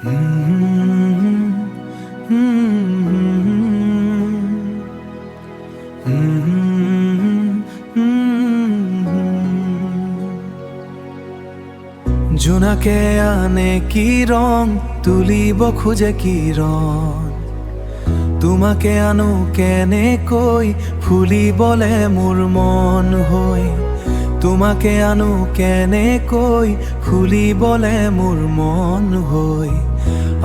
জোনাকে আনে কি রং, তুলিব খুঁজে কি রং, তোমাকে আনো কেনে কৈ, ফুলি বলে মোৰ মন হৈ। তোমাকে আনো কেনে কৈ, ফুলি বলে মোৰ মন হৈ।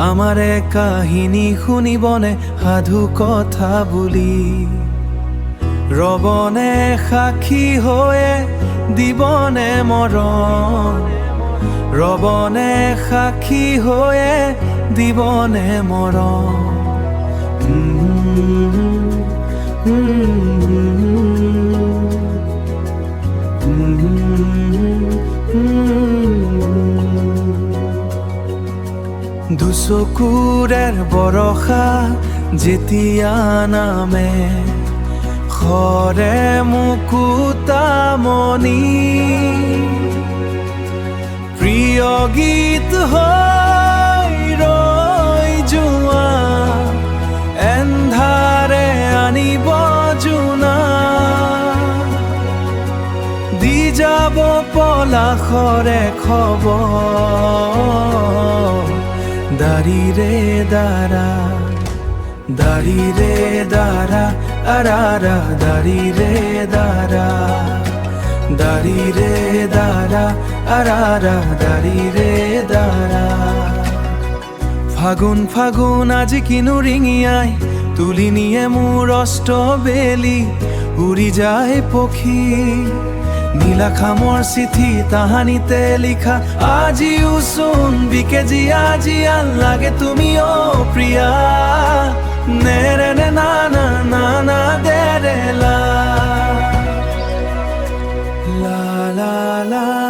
আমাৰে কাহিনী শুনিবনে সাধু কথা বুলি, ৰবনে সাক্ষী হৈয়ে দিবনে মৰম, ৰবনে সাক্ষী হৈয়ে দিবনে মৰম। দুচকুৰেৰ বৰষা যেতিয়া নামে, সৰে মুকুতামণি, প্ৰিয় গীত হৈ ৰৈ যোৱা, এন্ধাৰে আনিব জোনা, দি যাব পলাশৰে খবৰ, দাৰিৰে দাৰা, দাৰিৰে দাৰা, আৰাৰা দাৰিৰে দাৰা, দাৰিৰে দাৰা, আৰাৰা দাৰিৰে দাৰা। ফাগুন ফাগুন আজি কিনো ৰিঙিয়াই, তুলি নিয়ে মোৰ অষ্টবেলি, উৰি যায় পক্ষী নীলা খামৰ চিঠি তাহানিতে লিখা। আজিও চোন বিকেজি আজি লাগে তুমি অ প্ৰিয়া, নেৰে নে না না না না দেৰে লা লা লা লা।